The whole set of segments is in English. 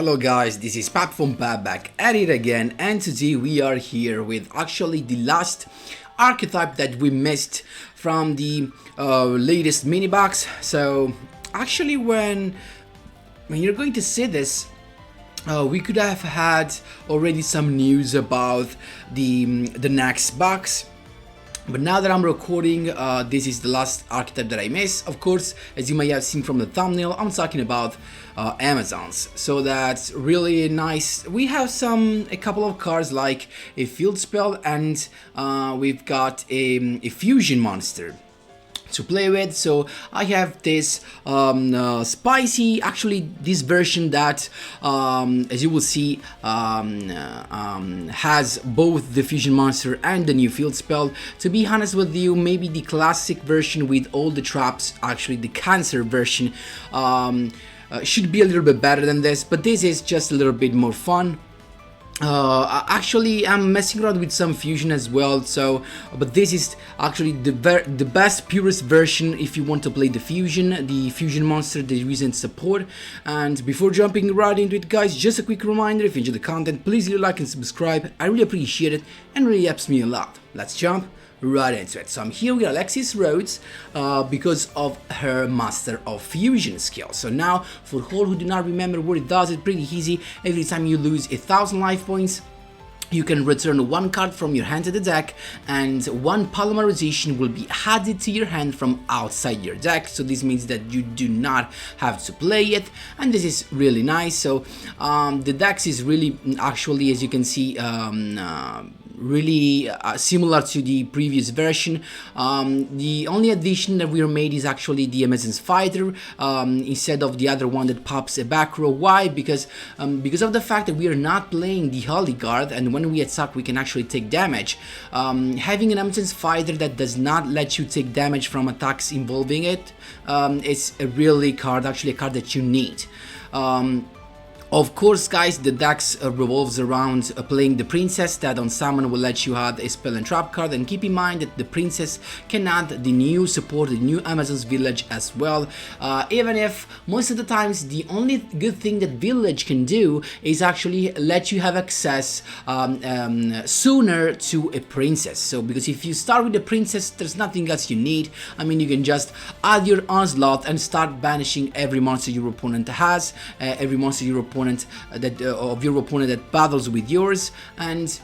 Hello guys, this is Pap from Pap back at it again, and today we are here with actually the last archetype that we missed from the latest mini box. So actually when you're going to see this, we could have had already some news about the next box. But now that I'm recording, this is the last archetype that I missed. Of course, as you may have seen from the thumbnail, I'm talking about Amazons. So that's really nice. We have a couple of cards like a field spell, and we've got a fusion monster to play with. So I have this spicy, actually this version that as you will see has both the fusion monster and the new field spell. To be honest with you, maybe the classic version with all the traps, actually the cancer version, should be a little bit better than this, but this is just a little bit more fun. Actually, I'm messing around with some fusion as well, so but this is actually the best, purest version if you want to play the fusion monster, the recent support. And before jumping right into it, guys, just a quick reminder: if you enjoy the content, please leave a like and subscribe. I really appreciate it and really helps me a lot. Let's jump right into it. So I'm here with Alexis Rhodes because of her Master of Fusion skill. So now, for all who do not remember what it does, it's pretty easy. Every time you lose 1,000 life points, you can return one card from your hand to the deck, and one polymerization will be added to your hand from outside your deck. So this means that you do not have to play it, and this is really nice. So the dex is really, actually, as you can see, really similar to the previous version. The only addition that we made is actually the Amazon's Fighter instead of the other one that pops a back row. Why? Because of the fact that we are not playing the Holy Guard, and when we attack we can actually take damage. Having an Amazon's Fighter that does not let you take damage from attacks involving it is a really card, actually a card that you need. Of course, guys, the dex revolves around playing the Princess, that on summon will let you add a spell and trap card, and keep in mind that the Princess can add the new support, the new Amazon's Village as well, even if most of the times the only good thing that Village can do is actually let you have access sooner to a Princess. So because if you start with the Princess, there's nothing else you need. I mean, you can just add your Onslaught and start banishing every monster your opponent has, every monster your opponent that battles with yours, and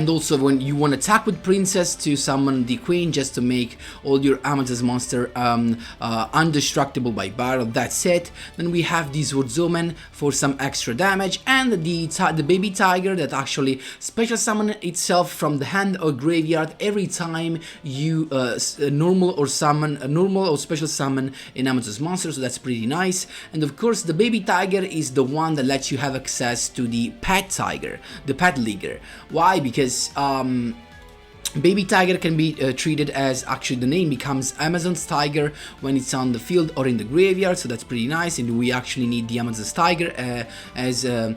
also when you want to attack with Princess to summon the Queen, just to make all your Amazon's monster undestructible by battle. That's it. Then we have the Swordswoman for some extra damage, and the baby tiger that actually special summon itself from the hand or graveyard every time you normal or special summon an Amazon's monster. So that's pretty nice. And of course, the baby tiger is the one that lets you have access to the pet tiger, the pet leaguer. Why? Because baby tiger can be treated as, actually the name becomes Amazon's tiger when it's on the field or in the graveyard, so that's pretty nice. And we actually need the Amazon's tiger as a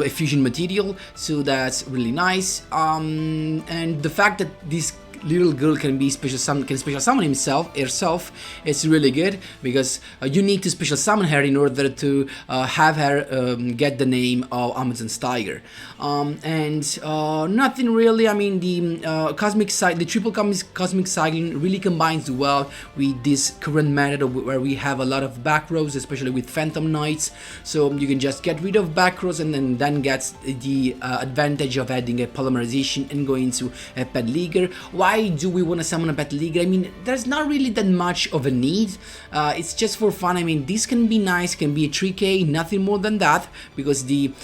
fusion material, so that's really nice. And the fact that this little girl can special summon herself is really good, because you need to special summon her in order to have her get the name of Amazon's Tiger. And nothing really. I mean, the triple cosmic cycling really combines well with this current meta where we have a lot of back rows, especially with Phantom Knights. So you can just get rid of back rows and then get the advantage of adding a polymerization and going to a pet leaguer. Why do we want to summon a pet leaguer? I mean, there's not really that much of a need. It's just for fun. I mean, this can be nice, can be a 3k, nothing more than that, because the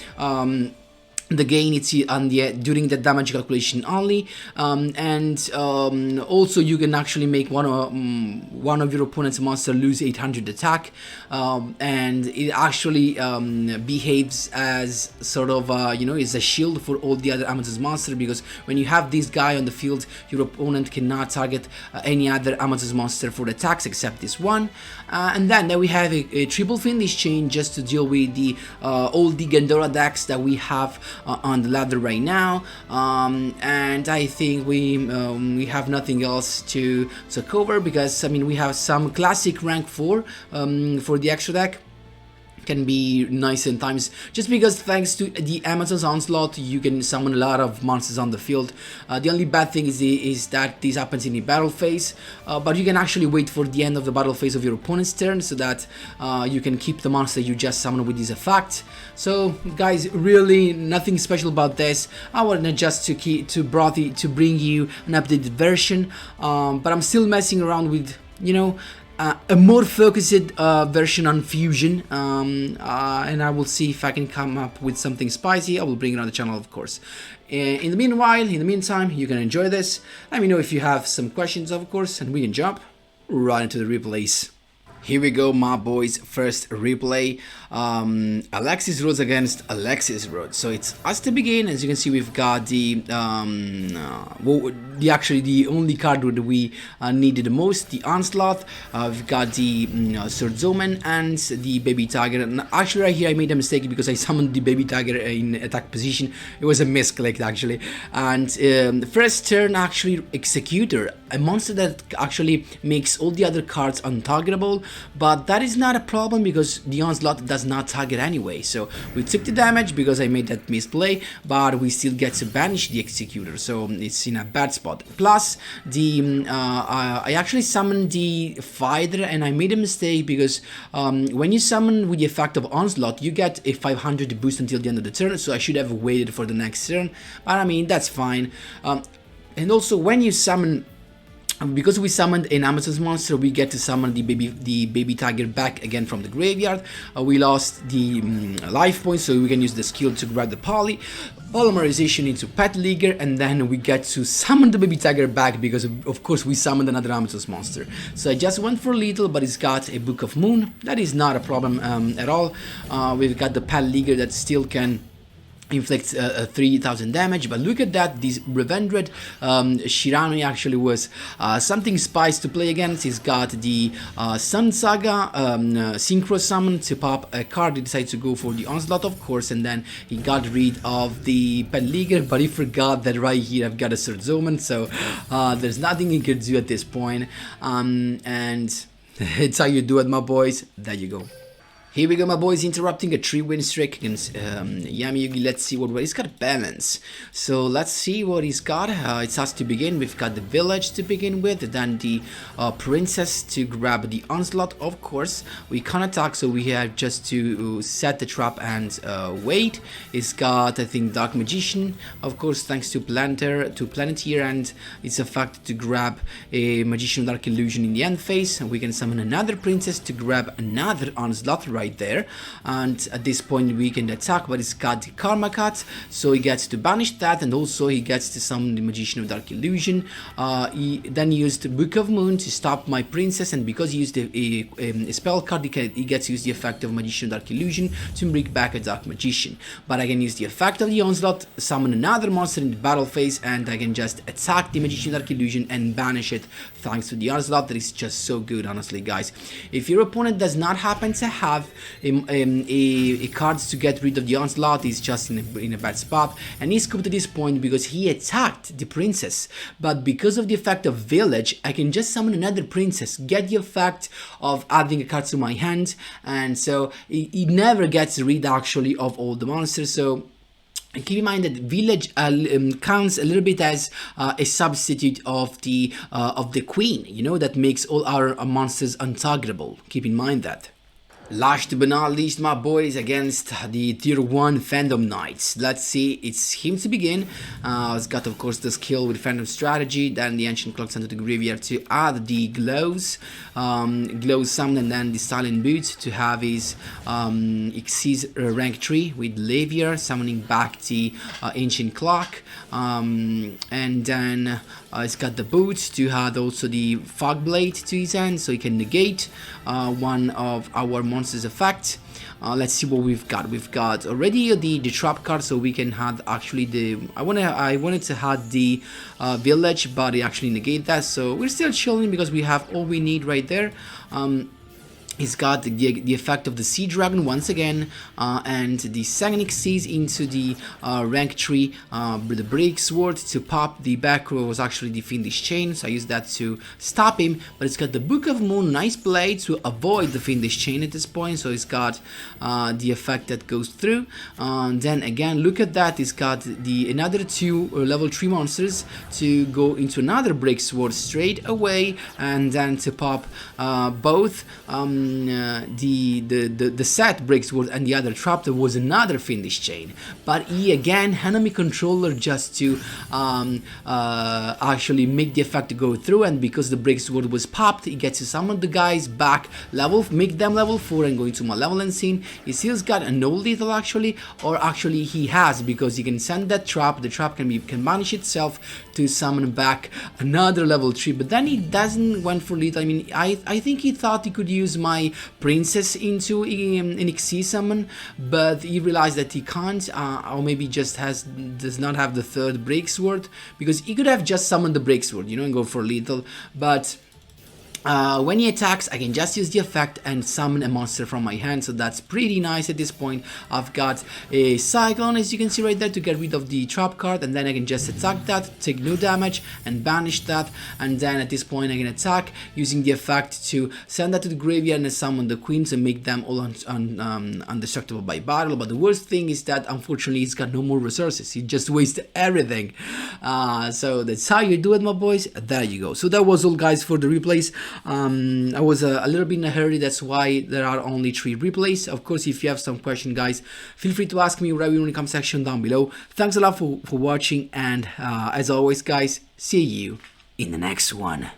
gain it's during the damage calculation only, and also you can actually make one of your opponent's monster lose 800 attack, and it actually behaves as sort of is a shield for all the other Amazon's monster, because when you have this guy on the field, your opponent cannot target any other Amazon's monster for attacks except this one. And then we have a triple Fiendish Chain just to deal with all the Gandora decks that we have on the ladder right now, and I think we have nothing else to cover, because I mean we have some classic rank 4 for the extra deck. can be nice sometimes, just because thanks to the Amazon's Onslaught you can summon a lot of monsters on the field. The only bad thing is that this happens in the battle phase, but you can actually wait for the end of the battle phase of your opponent's turn so that you can keep the monster you just summoned with this effect. So guys, really nothing special about this. I wanted just to bring you an updated version, but I'm still messing around with, you know, a more focused version on fusion, and I will see if I can come up with something spicy. I will bring it on the channel, of course. In the meantime, you can enjoy this. Let me know if you have some questions, of course, and we can jump right into the replays. Here we go, my boys. First replay, Alexis Rhodes against Alexis Rhodes. So it's us to begin. As you can see, we've got the actually the only card that we needed the most, the Onslaught. We've got the Sword Omen and the Baby Tiger. And actually, right here, I made a mistake because I summoned the Baby Tiger in attack position. It was a misclick actually. And the first turn, actually, Executor, a monster that actually makes all the other cards untargetable. But that is not a problem because the Onslaught does not target anyway. So we took the damage because I made that misplay, but we still get to banish the Executor. So it's in a bad spot. Plus, I actually summoned the Fighter and I made a mistake because when you summon with the effect of Onslaught, you get a 500 boost until the end of the turn. So I should have waited for the next turn. But I mean, that's fine. And also, when you summon, because we summoned an Amazon's monster, we get to summon the baby tiger back again from the graveyard. We lost the life points, so we can use the skill to grab the polymerization into Pet Leaguer, and then we get to summon the baby tiger back because of course we summoned another Amazon's monster. So I just went for little, but it's got a Book of Moon. That is not a problem at all. We've got the Pet Leaguer that still can inflicts 3000 damage, but look at that, this Revendred Shirami actually was something spice to play against. He's got the Sun Saga Synchro Summon to pop a card. He decided to go for the Onslaught, of course, and then he got rid of the Pet Leaguer, but he forgot that right here I've got a Sword Omen, so there's nothing he could do at this point, and it's how you do it, my boys. There you go. Here we go, my boys, interrupting a 3-win streak against Yami Yugi. Let's see what he's got. Balance. So let's see what he's got. It's us to begin. We've got the village to begin with, then the princess to grab the Onslaught. Of course, we can't attack, so we have just to set the trap and wait. It's got, I think, Dark Magician, of course, thanks to Planeteer, and it's a fact to grab a Magician Dark Illusion in the end phase. And we can summon another princess to grab another Onslaught right there, and at this point we can attack, but it's got the Karma Cut, so he gets to banish that, and also he gets to summon the Magician of Dark Illusion. He then used Book of Moon to stop my princess, and because he used a spell card, he gets to use the effect of Magician of Dark Illusion to bring back a Dark Magician. But I can use the effect of the Onslaught, summon another monster in the battle phase, and I can just attack the Magician of Dark Illusion and banish it thanks to the Onslaught. That is just so good, honestly, guys. If your opponent does not happen to have a cards to get rid of the Onslaught, he's just in a bad spot, and he's scooped at this point because he attacked the princess. But because of the effect of Village, I can just summon another princess, get the effect of adding a card to my hand, and so he never gets rid actually of all the monsters. So keep in mind that Village counts a little bit as a substitute of the Queen, you know, that makes all our monsters untargetable. Keep in mind that. Last but not least, my boys, against the tier 1 Fandom Knights. Let's see, it's him to begin. He's got, of course, the skill with Fandom Strategy, then the Ancient Clock sent to the graveyard to add the Glows Summon, and then the Silent Boots to have his Xyz rank 3 with Lavier, summoning back the Ancient Clock, and then he's got the Boots to add also the Fog Blade to his hand, so he can negate one of our monster's effect. Let's see what we've got. We've got already the trap card, so we can have actually the I wanted to have the village, but it actually negate that, so we're still chilling because we have all we need right there. He's got the effect of the Sea Dragon once again, and the second he sees into the rank tree, the Break Sword to pop the back row was actually the Fiendish Chain, so I used that to stop him. But it's got the Book of Moon, nice blade to avoid the Fiendish Chain at this point, so it's got the effect that goes through. Then again, look at that, it's got the another 2 level 3 monsters to go into another Break Sword straight away, and then to pop both the set Break Sword and the other trap. There was another Fiendish Chain, but he again enemy controller just to actually make the effect go through, and because the Break Sword was popped, he gets to summon the guys back level, make them level 4 and go into Malevolent Scene. He still's got a no lethal actually, or actually he has, because he can send that trap, the trap can banish itself to summon back another level 3, but then he doesn't went for lethal. I mean, I think he thought he could use my princess into an XC summon, but he realized that he can't, or maybe just does not have the third Break Sword, because he could have just summoned the Break Sword, you know, and go for lethal, but when he attacks, I can just use the effect and summon a monster from my hand, so that's pretty nice at this point. I've got a Cyclone, as you can see right there, to get rid of the trap card, and then I can just attack that, take no damage, and banish that, and then at this point I can attack using the effect to send that to the graveyard and summon the queens and make them all undestructible by battle. But the worst thing is that unfortunately he's got no more resources, he just wasted everything. So that's how you do it, my boys. There you go. So that was all, guys, for the replays. I was a little bit in a hurry, that's why there are only 3 replays. Of course, if you have some question, guys, feel free to ask me whatever in the comment section down below. Thanks a lot for watching, and as always, guys, see you in the next one.